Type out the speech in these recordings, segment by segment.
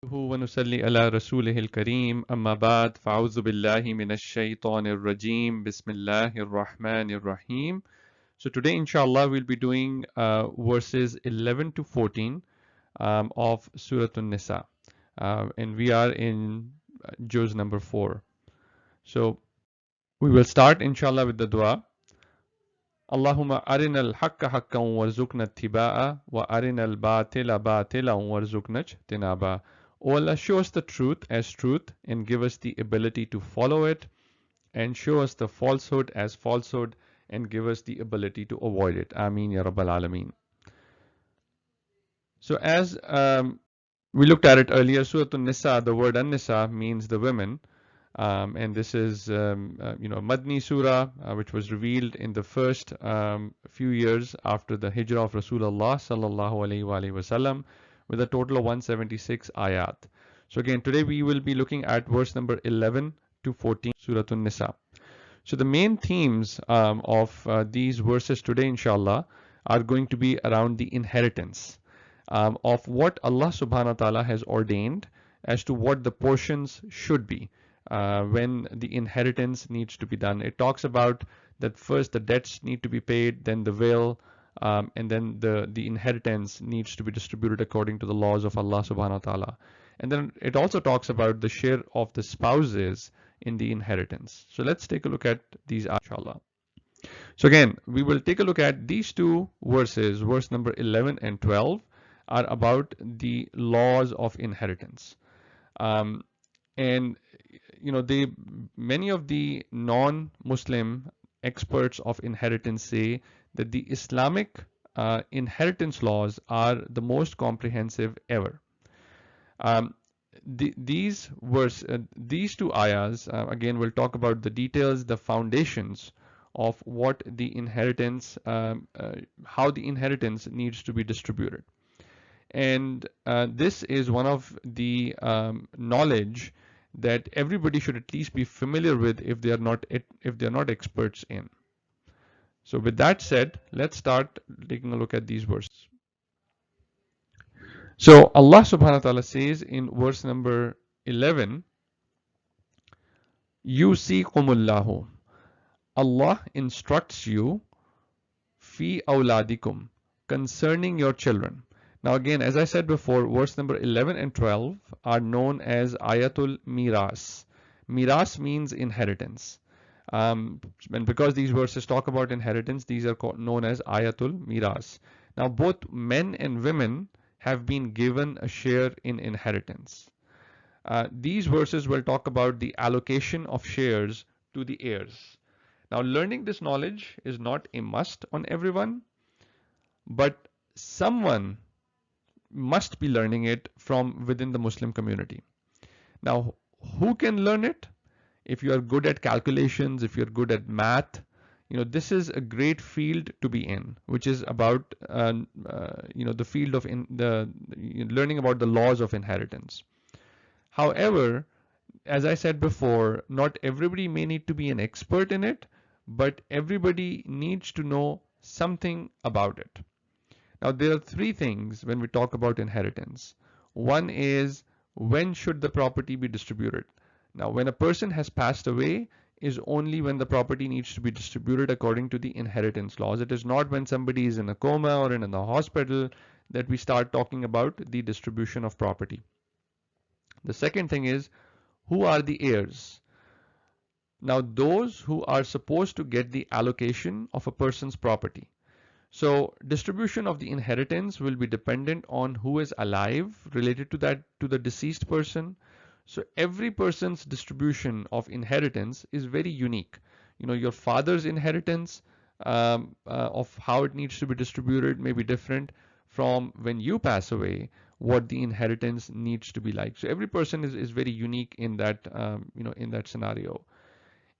ونصلي على رسوله الكريم أما بعد فأعوذ بالله من الشيطان الرجيم بسم الله الرحمن الرحيم. So today inshallah we'll be doing verses 11 to 14 of Surat Nisa, and we are in Juzz number 4. So we will start inshallah with the dua. Allahumma arina al-haqqa haqqan warzuqna ittiba'a wa arina al-batila batilan warzuqna ijtinaba. O Allah, show us the truth as truth and give us the ability to follow it, and show us the falsehood as falsehood and give us the ability to avoid it. Ameen ya Rabbal Alameen. So as we looked at it earlier, Surah Nisa, the word An-Nisa means the women. And this is, Madni Surah, which was revealed in the first few years after the Hijrah of Rasulullah sallallahu alaihi wasallam, with a total of 176 ayat. So again, today we will be looking at verse number 11 to 14, Surah Nisa. So the main themes of these verses today, inshallah, are going to be around the inheritance of what Allah subhanahu wa ta'ala has ordained as to what the portions should be. When the inheritance needs to be done. It talks about that first the debts need to be paid, then the will, and then the inheritance needs to be distributed according to the laws of Allah subhanahu wa ta'ala. And then it also talks about the share of the spouses in the inheritance. So let's take a look at these inshallah. So again, we will take a look at these two verses, verse number 11 and 12 are about the laws of inheritance. And many of the non-Muslim experts of inheritance say that the Islamic inheritance laws are the most comprehensive ever. These two ayahs, again, we'll talk about the details, the foundations of what the inheritance, how the inheritance needs to be distributed. And this is one of the knowledge that everybody should at least be familiar with if they are not experts in. So with that said, let's start taking a look at these verses. So Allah subhanahu wa ta'ala says in verse number 11, Yusikumullahu, Allah instructs you fi awladikum, concerning your children. Now again, as I said before, verse number 11 and 12 are known as Ayatul Miras. Miras means inheritance. And because these verses talk about inheritance, these are known as Ayatul Miras. Now both men and women have been given a share in inheritance. These verses will talk about the allocation of shares to the heirs. Now learning this knowledge is not a must on everyone, but someone must be learning it from within the Muslim community. Now, who can learn it? If you are good at calculations, if you're good at math, this is a great field to be in, which is about the field of learning about the laws of inheritance. However, as I said before, not everybody may need to be an expert in it, but everybody needs to know something about it. Now, there are three things when we talk about inheritance. One is, when should the property be distributed? Now, when a person has passed away is only when the property needs to be distributed according to the inheritance laws. It is not when somebody is in a coma or in the hospital that we start talking about the distribution of property. The second thing is, who are the heirs? Now, those who are supposed to get the allocation of a person's property. So distribution of the inheritance will be dependent on who is alive related to the deceased person. So every person's distribution of inheritance is very unique. Your father's inheritance of how it needs to be distributed may be different from when you pass away, what the inheritance needs to be like. So every person is very unique in that in that scenario.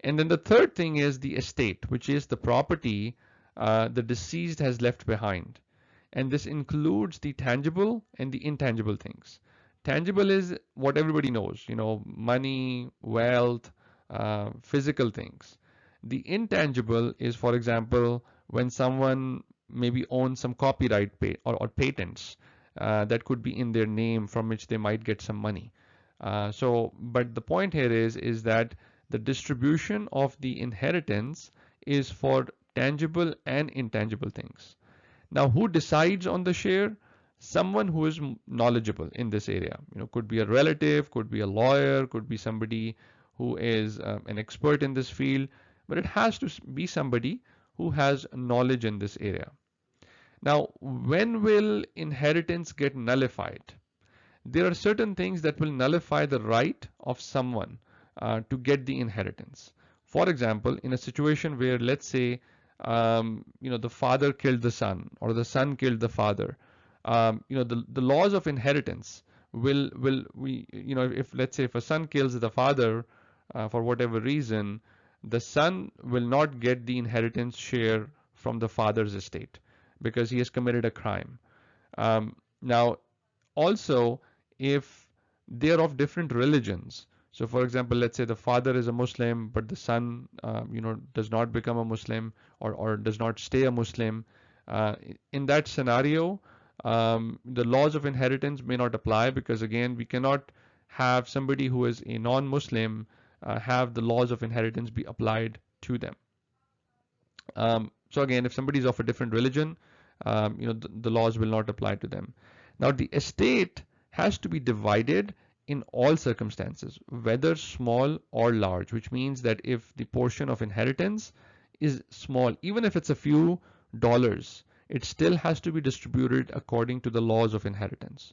And then the third thing is the estate, which is the property the deceased has left behind. And this includes the tangible and the intangible things. Tangible is what everybody knows, money, wealth, physical things. The intangible is, for example, when someone maybe owns some copyright or patents. that could be in their name from which they might get some money. But the point here is that the distribution of the inheritance is for tangible and intangible things. Now, who decides on the share? Someone who is knowledgeable in this area. Could be a relative, could be a lawyer, could be somebody who is an expert in this field, but it has to be somebody who has knowledge in this area. Now, when will inheritance get nullified? There are certain things that will nullify the right of someone to get the inheritance. For example, in a situation where, let's say, the father killed the son, or the son killed the father, the laws of inheritance if, let's say, if a son kills the father for whatever reason, the son will not get the inheritance share from the father's estate because he has committed a crime. Now, also, if they are of different religions, so for example, let's say the father is a Muslim, but the son, does not become a Muslim, or does not stay a Muslim, in that scenario, the laws of inheritance may not apply, because again, we cannot have somebody who is a non-Muslim have the laws of inheritance be applied to them. So again, if somebody is of a different religion, the laws will not apply to them. Now, the estate has to be divided in all circumstances, whether small or large, which means that if the portion of inheritance is small, even if it's a few dollars, it still has to be distributed according to the laws of inheritance.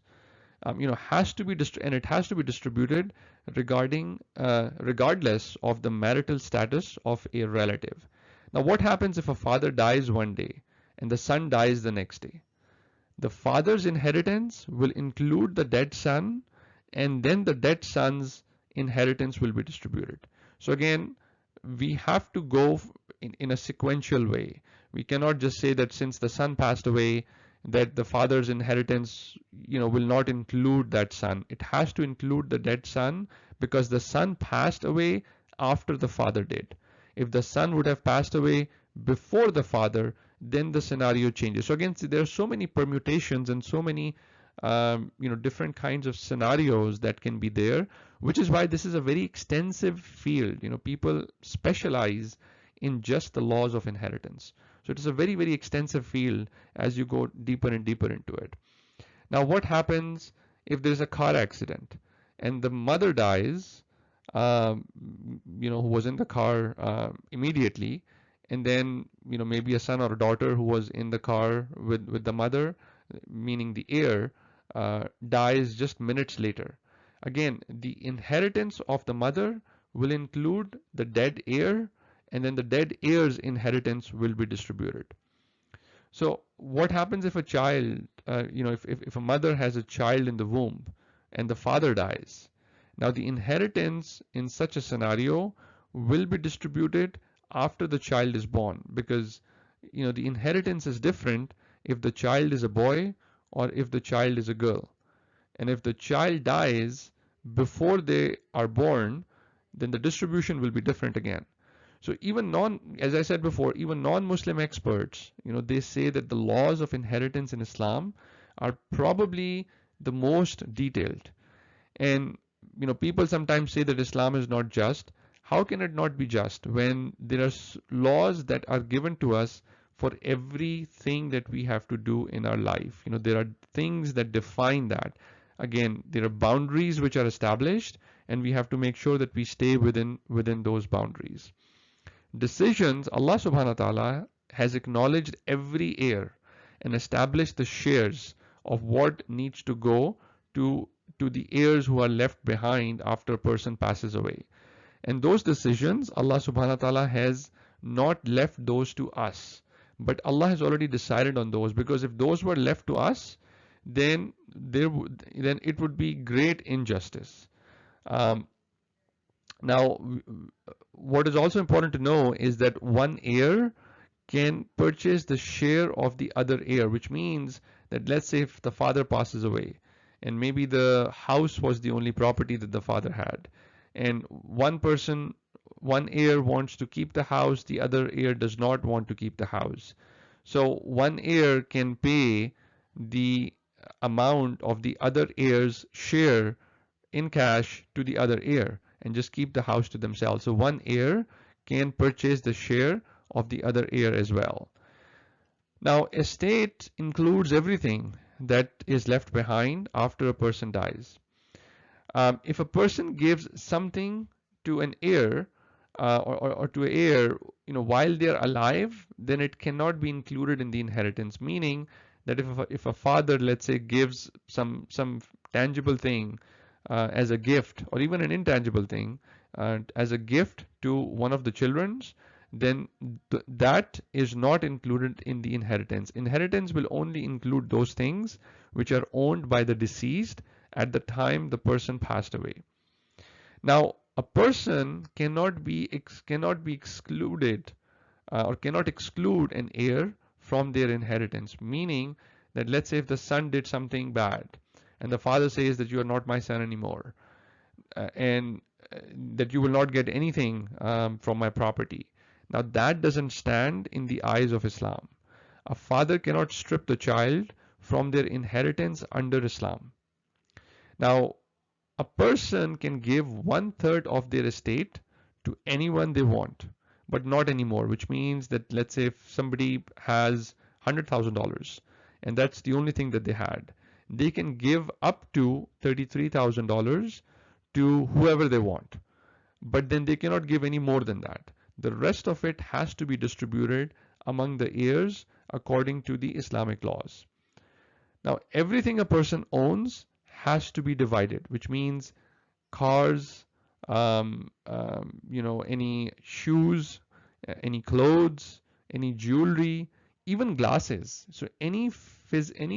Has to be and it has to be distributed regardless of the marital status of a relative. Now, what happens if a father dies one day and the son dies the next day? The father's inheritance will include the dead son, and then the dead son's inheritance will be distributed. So again, we have to go in a sequential way. We cannot just say that since the son passed away, that the father's inheritance, will not include that son. It has to include the dead son, because the son passed away after the father did. If the son would have passed away before the father, then the scenario changes. So again, there are so many permutations and so many different kinds of scenarios that can be there, which is why this is a very extensive field. People specialize in just the laws of inheritance. So it is a very, very extensive field as you go deeper and deeper into it. Now, what happens if there's a car accident and the mother dies, who was in the car immediately, and then maybe a son or a daughter who was in the car with the mother, meaning the heir, dies just minutes later. Again, the inheritance of the mother will include the dead heir, and then the dead heir's inheritance will be distributed. So what happens if a child, if a mother has a child in the womb and the father dies? Now, the inheritance in such a scenario will be distributed after the child is born, because the inheritance is different if the child is a boy or if the child is a girl. And if the child dies before they are born, then the distribution will be different again. So even as I said before, even non-Muslim experts, they say that the laws of inheritance in Islam are probably the most detailed. And people sometimes say that Islam is not just. How can it not be just when there are laws that are given to us for everything that we have to do in our life? There are things that define that. Again, there are boundaries which are established, and we have to make sure that we stay within those boundaries. Decisions, Allah SWT has acknowledged every heir and established the shares of what needs to go to the heirs who are left behind after a person passes away. And those decisions, Allah SWT has not left those to us, but Allah has already decided on those, because if those were left to us, then it would be great injustice. Now, what is also important to know is that one heir can purchase the share of the other heir, which means that, let's say, if the father passes away and maybe the house was the only property that the father had, and one heir wants to keep the house, the other heir does not want to keep the house. So one heir can pay the amount of the other heirs' share in cash to the other heir and just keep the house to themselves. So one heir can purchase the share of the other heir as well. Now, estate includes everything that is left behind after a person dies. If a person gives something to an heir or to an heir, while they're alive, then it cannot be included in the inheritance. Meaning that if a father, let's say, gives some tangible thing as a gift, or even an intangible thing as a gift to one of the children's, then that is not included in the inheritance. Inheritance will only include those things which are owned by the deceased at the time the person passed away. Now, a person cannot be excluded or cannot exclude an heir from their inheritance. Meaning that, let's say, if the son did something bad and the father says that you are not my son anymore, and that you will not get anything from my property. Now that doesn't stand in the eyes of Islam. A father cannot strip the child from their inheritance under Islam. Now, a person can give 1/3 of their estate to anyone they want, but not anymore, which means that, let's say, if somebody has $100,000 and that's the only thing that they had, they can give up to $33,000 to whoever they want, but then they cannot give any more than that. The rest of it has to be distributed among the heirs according to the Islamic laws. Now, everything a person owns has to be divided, which means cars, any shoes, any clothes, any jewelry, even glasses. So any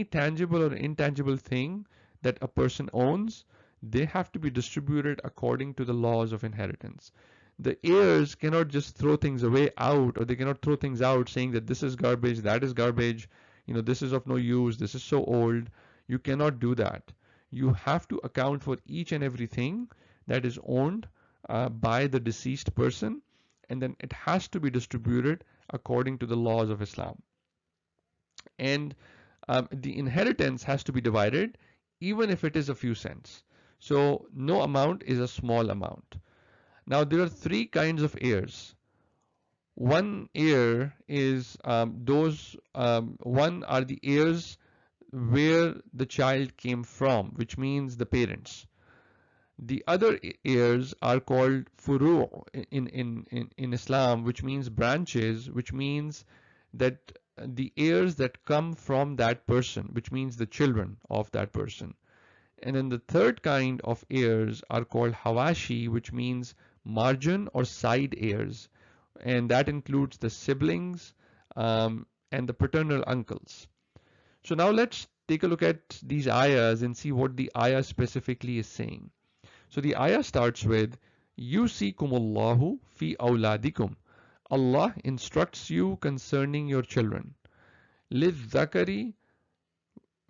tangible or intangible thing that a person owns, they have to be distributed according to the laws of inheritance. The heirs cannot just throw things away out, or they cannot throw things out saying that this is garbage, that is garbage, this is of no use, this is so old. You cannot do that. You have to account for each and everything that is owned by the deceased person, and then it has to be distributed according to the laws of Islam. And the inheritance has to be divided even if it is a few cents. So no amount is a small amount. Now there are three kinds of heirs. One heir is one are the heirs where the child came from, which means the parents. The other heirs are called furu' in Islam, which means branches, which means that the heirs that come from that person, which means the children of that person. And then the third kind of heirs are called hawashi, which means margin or side heirs, and that includes the siblings and the paternal uncles. So now let's take a look at these ayahs and see what the ayah specifically is saying. So the ayah starts with Yusikumullahu fi awladikum. Allah instructs you concerning your children. Lidhakari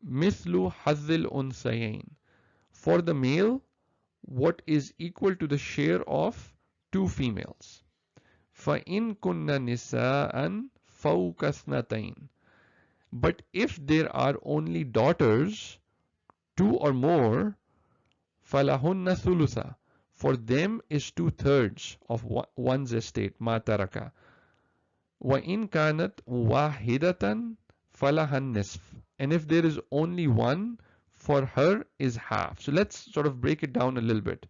mithlu hazzil unsayain. For the male, what is equal to the share of two females. فَإِن كُنَّ نِسَاءً فَوْقَ اثْنَتَيْنِ. But if there are only daughters, two or more, فَلَهُنَّ ثُلُثًا. For them is 2/3 of one's estate, مَا تَرَكَ. وَإِن كَانَتْ وَاحِدَةً فَلَهَا النِّصْفُ. And if there is only one, for her is half. So let's sort of break it down a little bit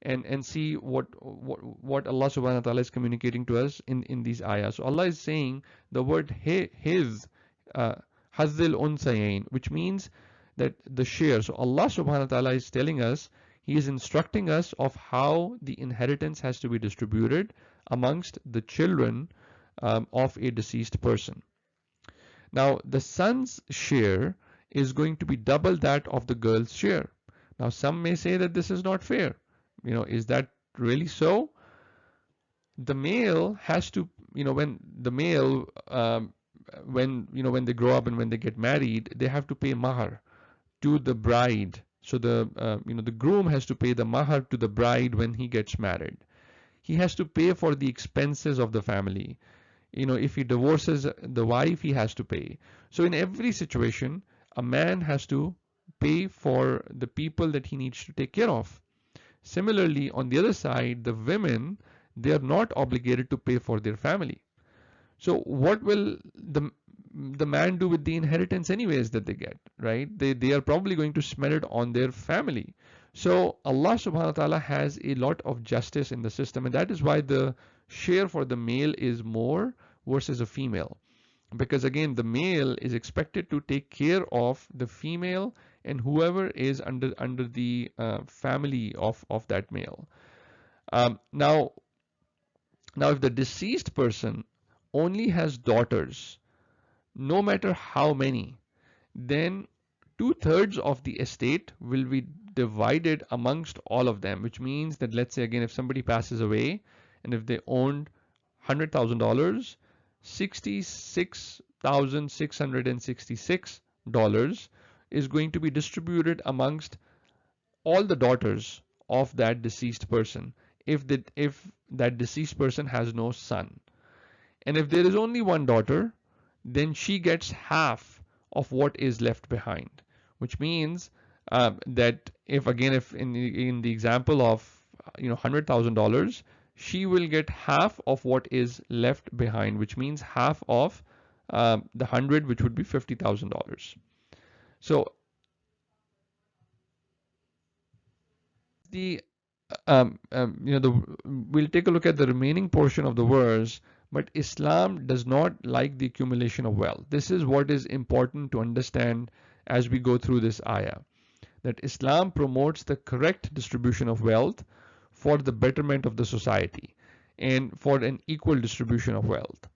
and see what Allah SWT is communicating to us in these ayahs. So Allah is saying the word his, Hazzil unsayain, which means that the share. So Allah SWT is telling us, He is instructing us of how the inheritance has to be distributed amongst the children of a deceased person. Now the son's share is going to be double that of the girl's share. Now some may say that this is not fair. Is that really so? The male has to, when the male, when they grow up and when they get married, they have to pay mahar to the bride. So the groom has to pay the mahar to the bride when he gets married. He has to pay for the expenses of the family. If he divorces the wife, he has to pay. So in every situation, a man has to pay for the people that he needs to take care of. Similarly, on the other side, the women, they are not obligated to pay for their family. So what will the man do with the inheritance anyways that they get, right? They are probably going to spend it on their family. So Allah subhanahu wa ta'ala has a lot of justice in the system, and that is why the share for the male is more versus a female. Because again, the male is expected to take care of the female and whoever is under the family of that male. Now if the deceased person only has daughters, no matter how many, then 2/3 of the estate will be divided amongst all of them, which means that, let's say again, if somebody passes away and if they owned $100,000, $66,666 is going to be distributed amongst all the daughters of that deceased person if that deceased person has no son. And if there is only one daughter, then she gets half of what is left behind, which means that if in the example of $100,000, she will get half of what is left behind, which means half of the 100, which would be $50,000. So we'll take a look at the remaining portion of the verse. But Islam does not like the accumulation of wealth. This is what is important to understand as we go through this ayah. That Islam promotes the correct distribution of wealth for the betterment of the society and for an equal distribution of wealth.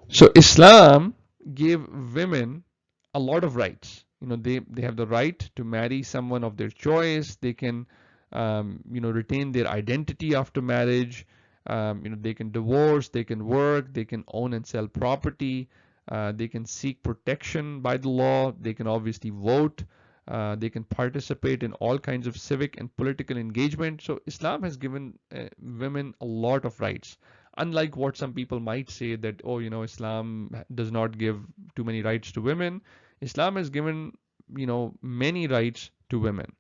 So Islam gave women a lot of rights. They have the right to marry someone of their choice. They can retain their identity after marriage. They can divorce, they can work, they can own and sell property, they can seek protection by the law, they can obviously vote, they can participate in all kinds of civic and political engagement. So Islam has given women a lot of rights. Unlike what some people might say that, Islam does not give too many rights to women, Islam has given, many rights to women.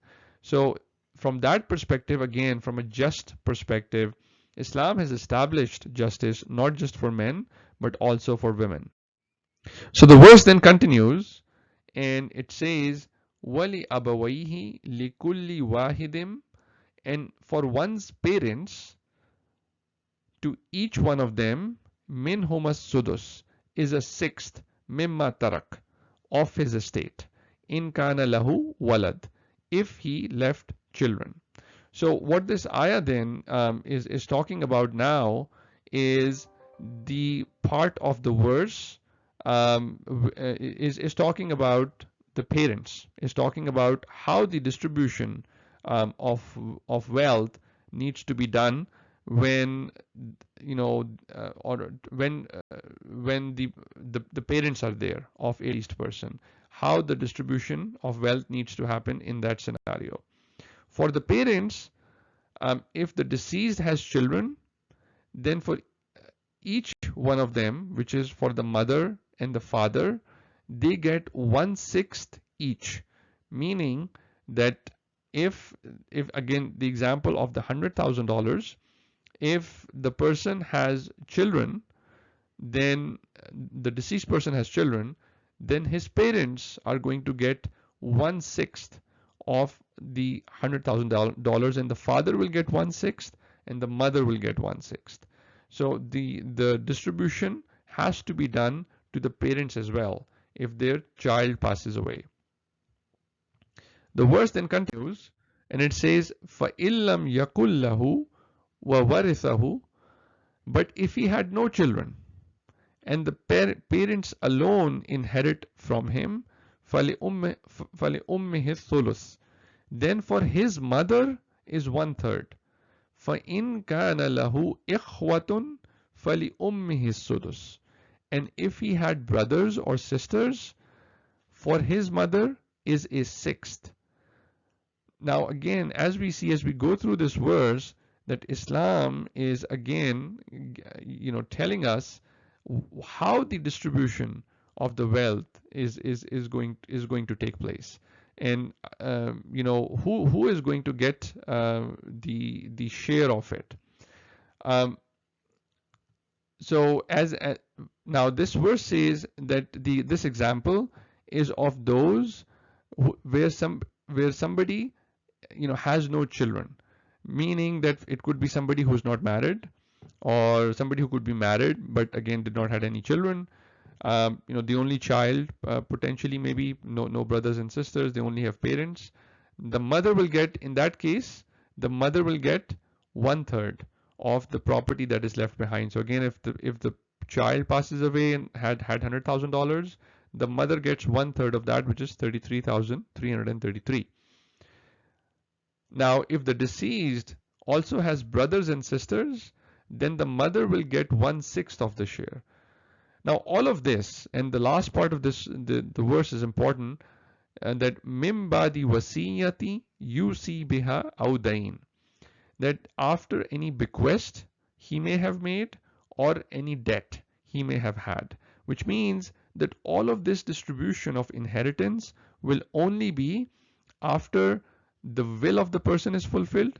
So from that perspective, again, from a just perspective, Islam has established justice not just for men, but also for women. So the verse then continues and it says, وَلِأَبَوَيْهِ لِكُلِّ وَاحِدٍ, and for one's parents, to each one of them, minhum as-sudus, is a sixth, mimma tarak, of his estate, in kana lahu walad, if he left children. So what this ayah then is talking about now is the part of the verse is talking about the parents, is talking about how the distribution of wealth needs to be done when or when the parents are there of a deceased person, how the distribution of wealth needs to happen in that scenario. For the parents, if the deceased has children, then for each one of them, which is for the mother and the father, they get 1/6 each, meaning that if again the example of the $100,000, if the person has children, then the deceased person has children, then his parents are going to get 1/6 of the $100,000, and the father will get 1/6 and the mother will get 1/6. So the distribution has to be done to the parents as well if their child passes away. The verse then continues and it says, فَإِلَّمْ يَكُلْ لَهُ وَوَرِثَهُ, but if he had no children and the parents alone inherit from him, فَلِأُمِّهِ الثُّلُث, then for his mother is 1/3. فَإِنْ كَانَ لَهُ إِخْوَةٌ فَلِأُمِّهِ السُّدُسُ, and if he had brothers or sisters, for his mother is a 1/6. Now again, as we see as we go through this verse, that Islam is again telling us how the distribution of the wealth is going to take place. And who is going to get the share of it. um, so now this verse says that this example is of those where somebody has no children, meaning that it could be somebody who's not married, or somebody who could be married but again did not had any children. The only child, potentially maybe no brothers and sisters, they only have parents. The mother will get, in that case, the mother will get 1/3 of the property that is left behind. So again, if the child passes away and had $100,000, the mother gets 1/3 of that, which is 33,333. Now, if the deceased also has brothers and sisters, then the mother will get 1/6 of the share. Now, all of this, and the last part of this, the verse is important, and that mim badi wasiyati yusi biha audain, that after any bequest he may have made or any debt he may have had, which means that all of this distribution of inheritance will only be after the will of the person is fulfilled.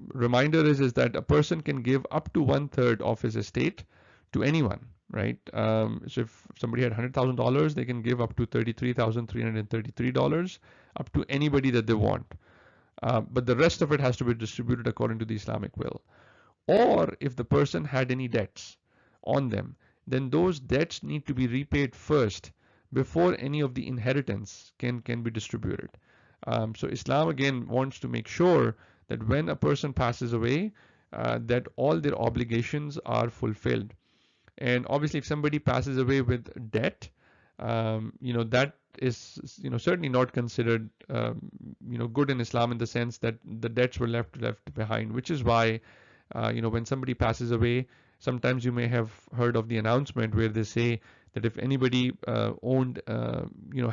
Reminder is that a person can give up to 1/3 of his estate to anyone, right? So if somebody had $100,000, they can give up to $33,333 up to anybody that they want. But the rest of it has to be distributed according to the Islamic will. Or if the person had any debts on them, then those debts need to be repaid first before any of the inheritance can be distributed. So Islam again wants to make sure that when a person passes away, that all their obligations are fulfilled. And obviously, if somebody passes away with debt, that is certainly not considered good in Islam, in the sense that the debts were left behind. Which is why when somebody passes away, sometimes you may have heard of the announcement where they say that if anybody owned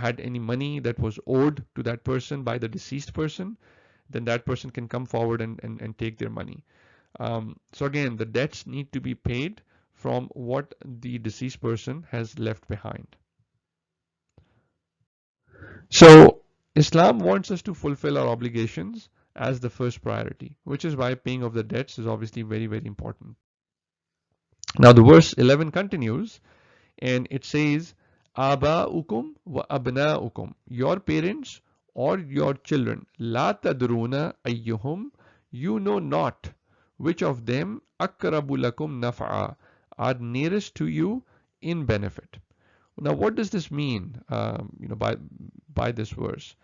had any money that was owed to that person by the deceased person, then that person can come forward and take their money. So again, the debts need to be paid from what the deceased person has left behind. So Islam wants us to fulfill our obligations as the first priority, which is why paying of the debts is obviously very, very important. Now the verse 11 continues, and it says, Aba'ukum wa abna'ukum, your parents or your children, la tadruna ayyuhum, you know not which of them akrabu lakum naf'a, are nearest to you in benefit. Now, what does this mean? By this verse,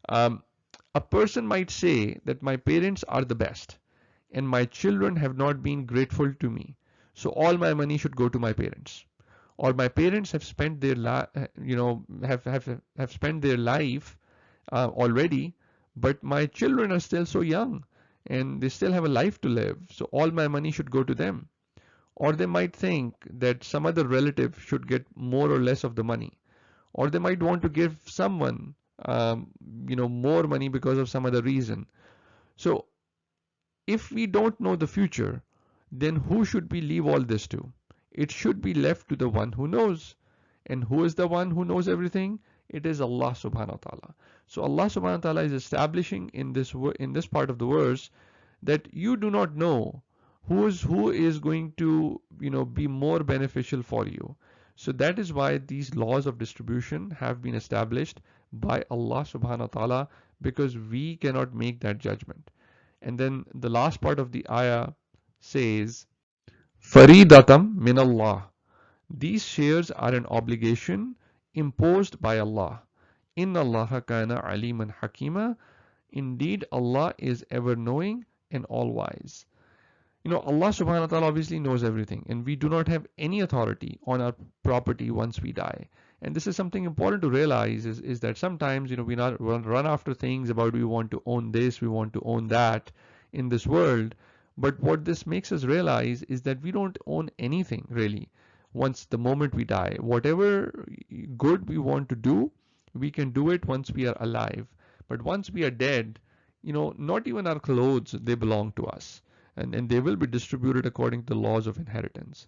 a person might say that my parents are the best, and my children have not been grateful to me, so all my money should go to my parents. Or my parents have spent their have spent their life already, but my children are still so young, and they still have a life to live, so all my money should go to them. Or they might think that some other relative should get more or less of the money. Or they might want to give someone, more money because of some other reason. So if we don't know the future, then who should we leave all this to? It should be left to the one who knows. And who is the one who knows everything? It is Allah subhanahu wa ta'ala. So Allah subhanahu wa ta'ala is establishing in this part of the verse that you do not know who is going to be more beneficial for you. So that is why these laws of distribution have been established by Allah subhanahu wa ta'ala, because we cannot make that judgment. And then the last part of the ayah says, Faridatam min Allah, these shares are an obligation imposed by Allah. Inna Allah kana aliman hakima, indeed Allah is ever knowing and all wise. Allah subhanahu wa ta'ala obviously knows everything, and we do not have any authority on our property once we die. And this is something important to realize, is that sometimes we not run after things about we want to own this, we want to own that in this world. But what this makes us realize is that we don't own anything really once the moment we die. Whatever good we want to do, we can do it once we are alive. But once we are dead, not even our clothes, they belong to us. And they will be distributed according to the laws of inheritance.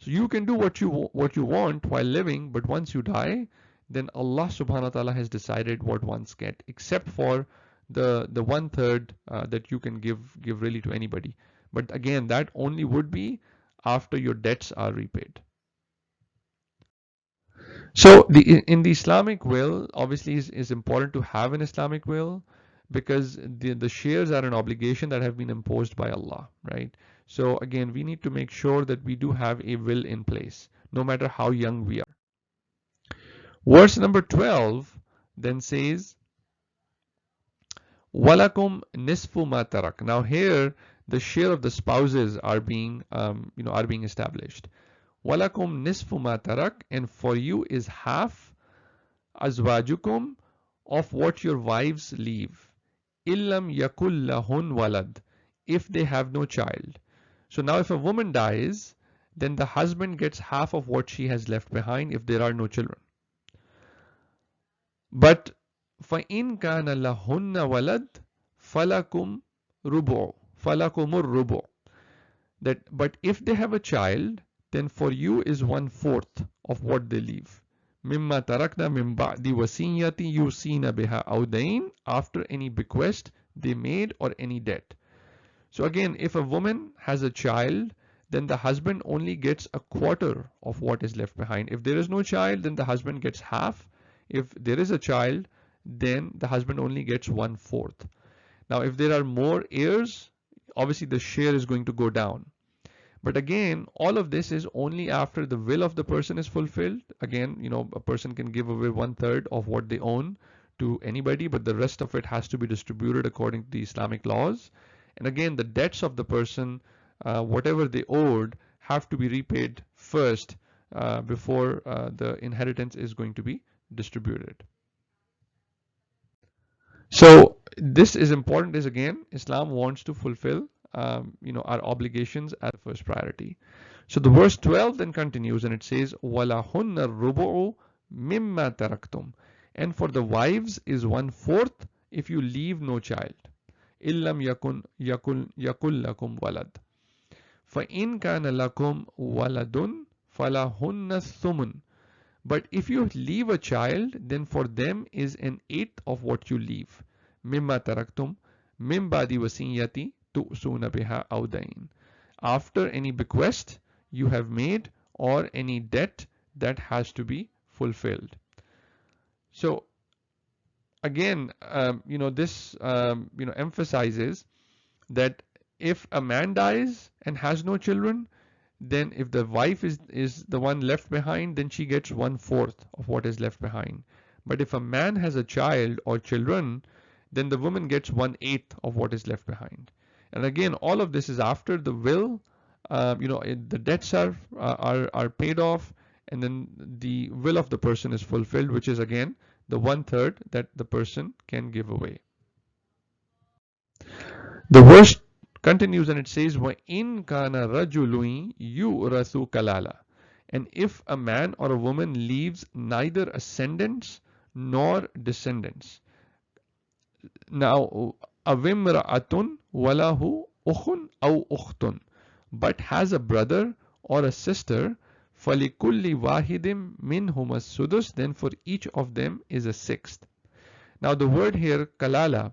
So you can do what you want while living, but once you die, then Allah subhanahu wa ta'ala has decided what ones get, except for the one third that you can give really to anybody. But again, that only would be after your debts are repaid. So in the Islamic will, obviously is important to have an Islamic will, because the shares are an obligation that have been imposed by Allah, right? So again, we need to make sure that we do have a will in place, no matter how young we are. Verse number 12 then says, Walakum nisfu ma tarak. Now here the share of the spouses are being are being established. Walakum nisfu ma tarak, and for you is half azwajukum of what your wives leave. Illam yakul lahun walad, if they have no child. So now if a woman dies, then the husband gets half of what she has left behind if there are no children. But فَإِنْ كَانَ لَهُنَّ وَلَدْ فَلَكُمْ رُبُعُ فَلَكُمُ الرُّبُعُ. But if they have a child, then for you is 1/4 of what they leave. مِمَّا تَرَكْنَا مِنْ بَعْدِ وَصِيَّةٍ يُوصِينَ بِهَا أَوْ دَيْنٍ, after any bequest they made or any debt. So again, if a woman has a child, then the husband only gets 1/4 of what is left behind. If there is no child, then the husband gets half. If there is a child, then the husband only gets 1/4. Now, if there are more heirs, obviously the share is going to go down. But again, all of this is only after the will of the person is fulfilled. Again, a person can give away 1/3 of what they own to anybody, but the rest of it has to be distributed according to the Islamic laws. And again, the debts of the person, whatever they owed, have to be repaid first before the inheritance is going to be distributed. So this is important, is again, Islam wants to fulfill our obligations as first priority. So the verse 12 then continues and it says, وَلَهُنَّ الرُّبُعُ مِمَّا تَرَكْتُمْ, and for the wives is 1/4 if you leave no child. إِلَّمْ يَكُلْ لَكُمْ وَلَدٌ فَإِنْ كَانَ لَكُمْ وَلَدٌ فَلَهُنَّ الثُّمُنُ. But if you leave a child, then for them is 1/8 of what you leave. مِمَّا تَرَكْتُمْ مِنْ بَعْدِ وَصِيَّةٍ تُؤْصُونَ بِهَا أَوْ دَيْنٍ, after any bequest you have made or any debt that has to be fulfilled. So again, this emphasizes that if a man dies and has no children, then if the wife is the one left behind, then she gets 1/4 of what is left behind. But if a man has a child or children, then the woman gets 1/8 of what is left behind. And again, all of this is after the will, the debts are paid off, and then the will of the person is fulfilled, which is again the 1/3 that the person can give away. The verse continues and it says, وَإِنْ كَانَ رَجُلٌ يُؤْرَثُ كَلَالًا, and if a man or a woman leaves neither ascendants nor descendants. Now, أَوِمْرَأَةٌ وَلَهُ أُخٌ أَوْ أُخْتٌ, but has a brother or a sister, فَلِكُلِّ وَاحِدٍ مِّنْهُمَا السُّدُسُ, then for each of them is 1/6. Now the word here, kalala,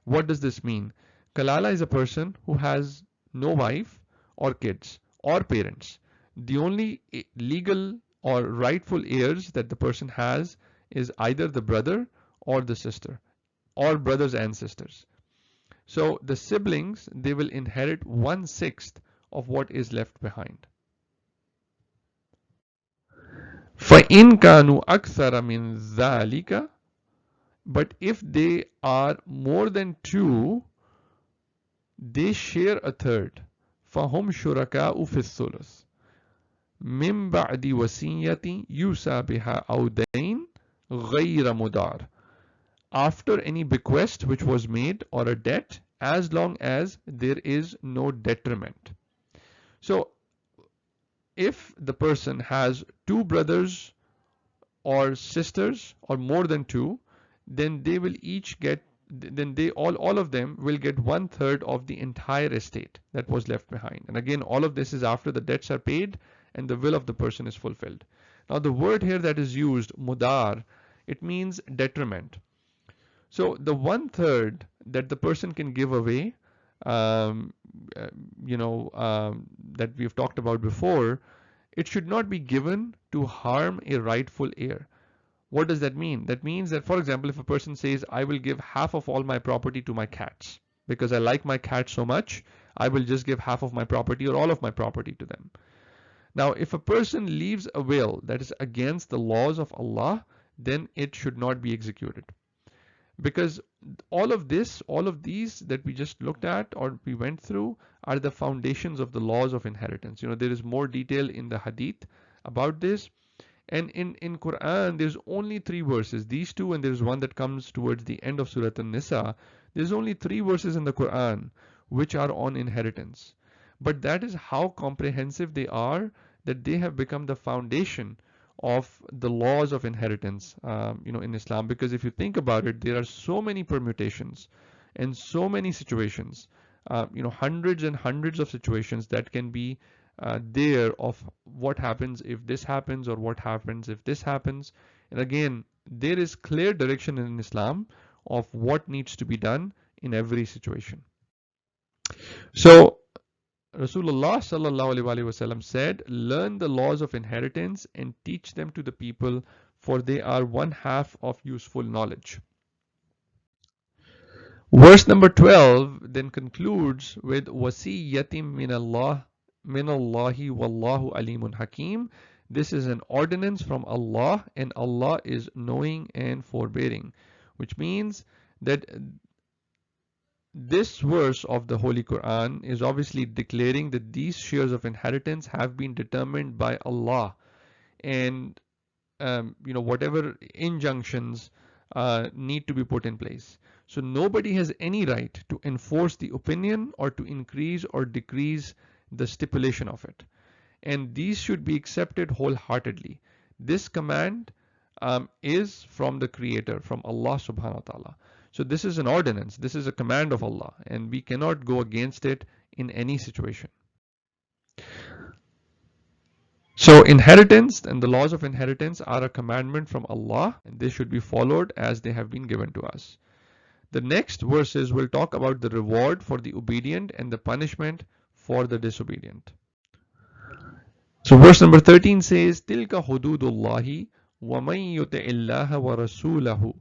what does this mean? Kalala is a person who has no wife or kids or parents. The only legal or rightful heirs that the person has is either the brother or the sister, or brothers and sisters. So the siblings, they will inherit 1/6 of what is left behind. فَإِنْ كَانُوا أَكْثَرَ مِنْ ذَلِكَ, but if they are more than 2, they share 1/3. فَهُمْ شُرَكَاءُ فِي الثُّلُثِ مِنْ بَعْدِ وَصِيَّةٍ يُوصَى بِهَا أَوْ دَيْنٍ غَيْرَ مُضَارٍ, after any bequest which was made or a debt, as long as there is no detriment. So if the person has 2 brothers or sisters or more than 2, then they will each get, then they all of them will get 1/3 of the entire estate that was left behind. And again, all of this is after the debts are paid and the will of the person is fulfilled. Now the word here that is used, mudar, it means detriment. So the 1/3 that the person can give away, um, uh, that we've talked about before, it should not be given to harm a rightful heir. What does that mean? That means that, for example, if a person says, I will give half of all my property to my cats because I like my cats so much, I will just give half of my property or all of my property to them. Now, if a person leaves a will that is against the laws of Allah, then it should not be executed. Because all of these that we just looked at or we went through are the foundations of the laws of inheritance. There is more detail in the hadith about this. And in Quran, there's only 3 verses. These two, and there's one that comes towards the end of Surat Nisa. There's only 3 verses in the Quran which are on inheritance. But that is how comprehensive they are, that they have become the foundation of the laws of inheritance, in Islam. Because if you think about it, there are so many permutations and so many situations, hundreds and hundreds of situations that can be there of what happens if this happens or what happens if this happens. And again, there is clear direction in Islam of what needs to be done in every situation. So Rasulullah SAW said, learn the laws of inheritance and teach them to the people, for they are 1/2 of useful knowledge. Verse number 12 then concludes with wasiyyatim min Allahi wallahu alimun hakim. This is an ordinance from Allah, and Allah is knowing and forbearing, which means that this verse of the Holy Quran is obviously declaring that these shares of inheritance have been determined by Allah, and whatever injunctions need to be put in place. So nobody has any right to enforce the opinion or to increase or decrease the stipulation of it. And these should be accepted wholeheartedly. This command is from the Creator, from Allah subhanahu wa ta'ala. So this is an ordinance, this is a command of Allah, and we cannot go against it in any situation. So inheritance and the laws of inheritance are a commandment from Allah, and they should be followed as they have been given to us. The next verses will talk about the reward for the obedient and the punishment for the disobedient. So verse number 13 says, Tilka hududullahi wa man yuti'illaha wa rasulahu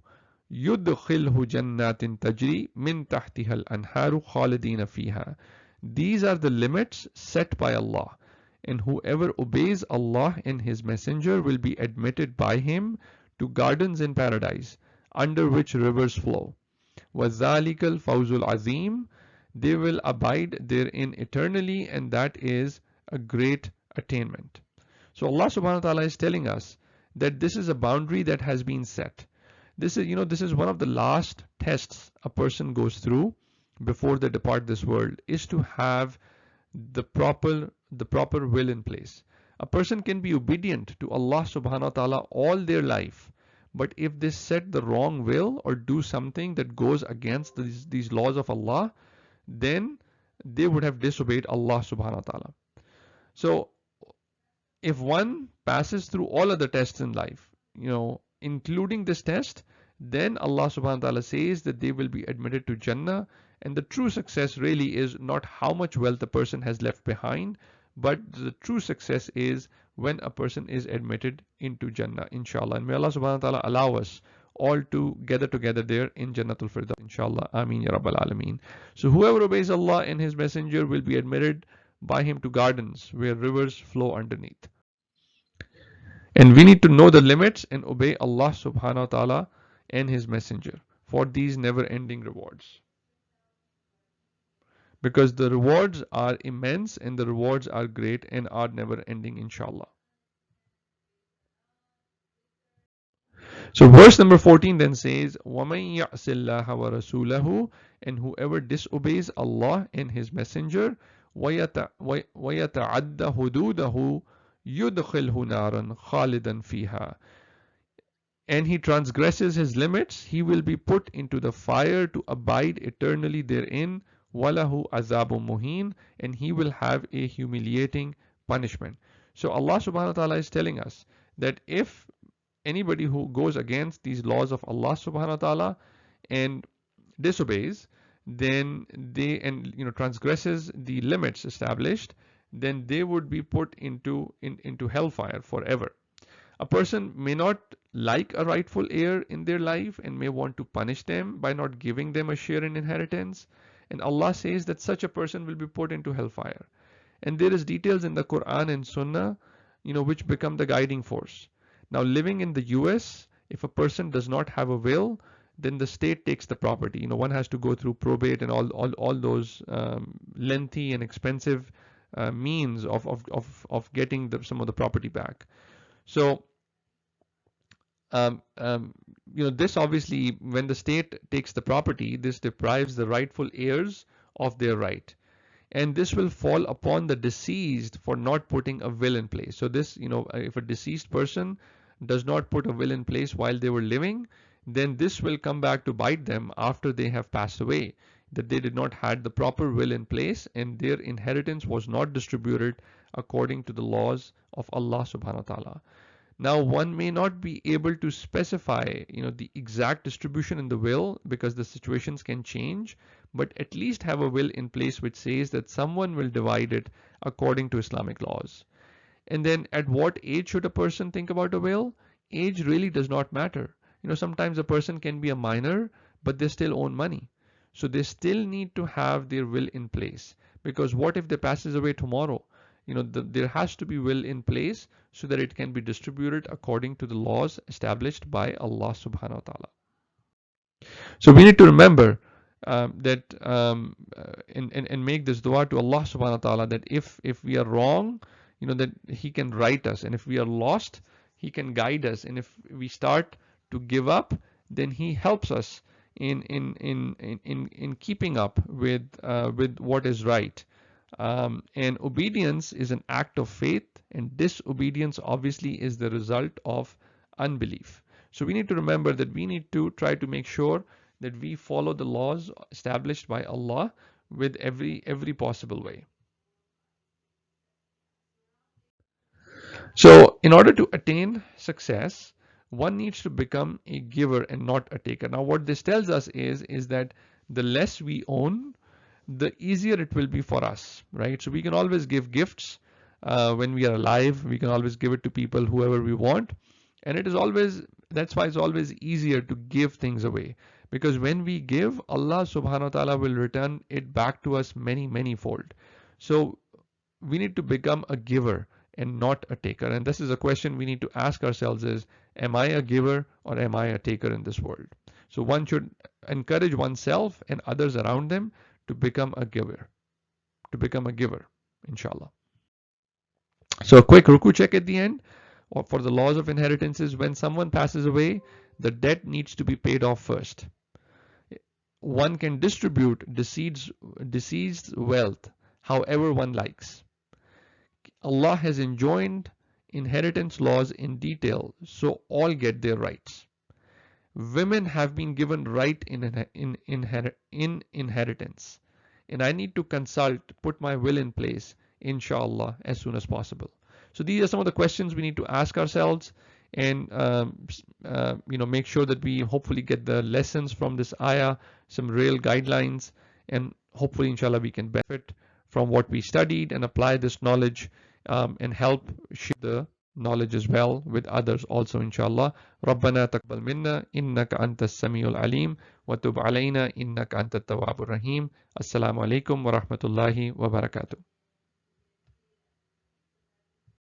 yudkhilhu jannatin tajri min tahtiha al-anharu khalidina fiha. These are the limits set by Allah, and whoever obeys Allah and His Messenger will be admitted by Him to gardens in paradise, under which rivers flow. وَذَلِكَ الْفَوْزُ الْعَظِيمُ. They will abide therein eternally, and that is a great attainment. So Allah subhanahu wa ta'ala is telling us that this is a boundary that has been set. This is one of the last tests a person goes through before they depart this world, is to have the proper will in place. A person can be obedient to Allah subhanahu wa ta'ala all their life, but if they set the wrong will or do something that goes against these laws of Allah, then they would have disobeyed Allah subhanahu wa ta'ala. So if one passes through all other tests in life, including this test, then Allah subhanahu wa ta'ala says that they will be admitted to Jannah. And the true success really is not how much wealth a person has left behind, but the true success is when a person is admitted into Jannah, inshallah. And may Allah subhanahu wa ta'ala allow us all to gather together there in Jannatul Firdaus, inshallah. Ameen ya Rabbal Alameen. So whoever obeys Allah and His Messenger will be admitted by Him to gardens where rivers flow underneath. And we need to know the limits and obey Allah subhanahu wa ta'ala and His Messenger for these never-ending rewards. Because the rewards are immense and the rewards are great and are never-ending, inshallah. So verse number 14 then says, وَمَن يَعْصِ اللَّهَ وَرَسُولَهُ. And whoever disobeys Allah and His Messenger, وَيَتَعَدَّ حُدُودَهُ يُدْخِلْهُ نَارًا خَالِدًا فِيهَا. And he transgresses His limits, he will be put into the fire to abide eternally therein. وَلَهُ عَذَابٌ مُهِينٌ. And he will have a humiliating punishment. So Allah subhanahu wa ta'ala is telling us that if anybody who goes against these laws of Allah subhanahu wa ta'ala and disobeys, then they and transgresses the limits established, then they would be put into hellfire forever. A person may not like a rightful heir in their life and may want to punish them by not giving them a share in inheritance, and Allah says that such a person will be put into hellfire. And there is details in the Quran and Sunnah, which become the guiding force. Now, living in the US, if a person does not have a will, then the state takes the property. One has to go through probate and all those lengthy and expensive means of getting some of the property back. So, this obviously, when the state takes the property, this deprives the rightful heirs of their right. And this will fall upon the deceased for not putting a will in place. So this, if a deceased person does not put a will in place while they were living, then this will come back to bite them after they have passed away, that they did not had the proper will in place and their inheritance was not distributed according to the laws of Allah subhanahu wa ta'ala. Now, one may not be able to specify, the exact distribution in the will because the situations can change, but at least have a will in place which says that someone will divide it according to Islamic laws. And then at what age should a person think about a will? Age really does not matter. Sometimes a person can be a minor, but they still own money. So they still need to have their will in place, because what if they passes away tomorrow? There has to be will in place so that it can be distributed according to the laws established by Allah subhanahu wa ta'ala. So we need to remember that and make this dua to Allah subhanahu wa ta'ala that if we are wrong, that He can right us, and if we are lost, He can guide us, and if we start to give up, then He helps us in keeping up with what is right. And obedience is an act of faith, and disobedience obviously is the result of unbelief. So we need to remember that we need to try to make sure that we follow the laws established by Allah with every possible way. So in order to attain success, one needs to become a giver and not a taker. Now what this tells us is that the less we own, the easier it will be for us, right? So we can always give gifts when we are alive. We can always give it to people, whoever we want. And that's why it's always easier to give things away. Because when we give, Allah subhanahu wa ta'ala will return it back to us many fold. So we need to become a giver and not a taker. And this is a question we need to ask ourselves is, am I a giver or am I a taker in this world? So one should encourage oneself and others around them to become a giver, inshallah. So a quick ruku check at the end for the laws of inheritance is when someone passes away, the debt needs to be paid off first. One can distribute deceased wealth however one likes. Allah has enjoined inheritance laws in detail, so all get their rights. Women have been given right in inheritance, and I need to put my will in place, inshallah, as soon as possible. So these are some of the questions we need to ask ourselves, and make sure that we hopefully get the lessons from this ayah, some real guidelines, and hopefully, inshallah, we can benefit from what we studied and apply this knowledge and help share the knowledge as well with others also, inshallah. ربنا تقبل منا إنك أنت السميع العليم وتب علينا إنك أنت التواب الرحيم. السلام عليكم ورحمة الله وبركاته.